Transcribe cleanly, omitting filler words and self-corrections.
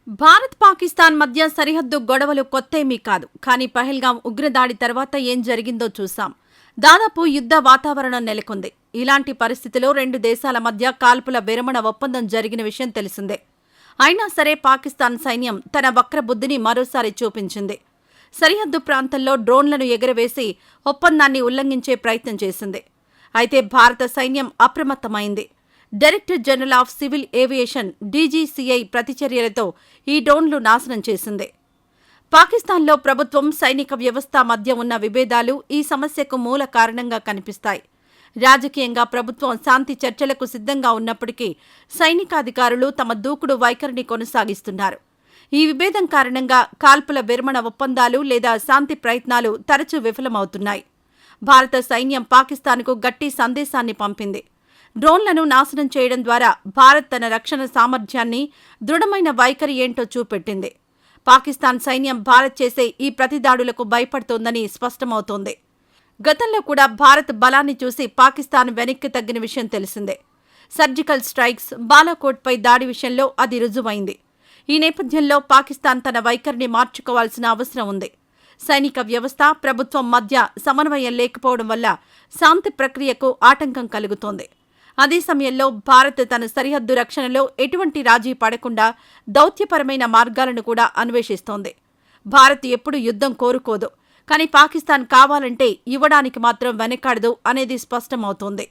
భారత్ పాకిస్తాన్ మధ్య సరిహద్దు గొడవలు కొత్తేమీ కాదు. కానీ పహల్గాం ఉగ్రదాడి తర్వాత ఏం జరిగిందో చూసాం. దాదాపు యుద్ధ వాతావరణం నెలకొంది. ఇలాంటి పరిస్థితిలో రెండు దేశాల మధ్య కాల్పుల విరమణ ఒప్పందం జరిగిన విషయం తెలిసిందే. అయినా సరే పాకిస్తాన్ సైన్యం తన వక్రబుద్ధిని మరోసారి చూపించింది. సరిహద్దు ప్రాంతంలో డ్రోన్లను ఎగురవేసి ఒప్పందాన్ని ఉల్లంఘించే ప్రయత్నం చేసింది. అయితే భారత సైన్యం అప్రమత్తమైంది. Director general of civil aviation DGCI ప్రతిచర్యలతో ఈ డ్రోన్లు నాశనం చేసింది. పాకిస్తాన్లో ప్రభుత్వం సైనిక వ్యవస్థ మధ్య ఉన్న విభేదాలు ఈ సమస్యకు మూల కారణంగా కనిపిస్తాయి. రాజకీయంగా ప్రభుత్వం శాంతి చర్చలకు సిద్ధంగా ఉన్నప్పటికీ సైనికాధికారులు తమ దూకుడు వైఖరిని కొనసాగిస్తున్నారు. ఈ విభేదం కారణంగా కాల్పుల విరమణ ఒప్పందాలు లేదా శాంతి ప్రయత్నాలు తరచూ విఫలమవుతున్నాయి. భారత సైన్యం పాకిస్తాన్కు గట్టి సందేశాన్ని పంపింది. డ్రోన్లను నాశనం చేయడం ద్వారా భారత్ తన రక్షణ సామర్థ్యాన్ని, దృఢమైన వైఖరి ఏంటో చూపెట్టింది. పాకిస్తాన్ సైన్యం భారత్ చేసే ఈ ప్రతిదాడులకు భయపడుతోందని స్పష్టమవుతోంది. గతంలో కూడా భారత్ బలాన్ని చూసి పాకిస్తాన్ వెనక్కి తగ్గిన విషయం తెలిసిందే. సర్జికల్ స్ట్రైక్స్, బాలాకోట్పై దాడి విషయంలో అది రుజువైంది. ఈ నేపథ్యంలో పాకిస్తాన్ తన వైఖరిని మార్చుకోవాల్సిన అవసరం ఉంది. సైనిక వ్యవస్థ, ప్రభుత్వం మధ్య సమన్వయం లేకపోవడం వల్ల శాంతి ప్రక్రియకు ఆటంకం కలుగుతోంది. అదే సమయంలో భారత్ తన సరిహద్దు రక్షణలో ఎటువంటి రాజీ పడకుండా దౌత్యపరమైన మార్గాలను కూడా అన్వేషిస్తోంది. భారత్ ఎప్పుడు యుద్ధం కోరుకోదు, కానీ పాకిస్తాన్ కావాలంటే ఇవ్వడానికి మాత్రం వెనకాడదు అనేది స్పష్టమవుతోంది.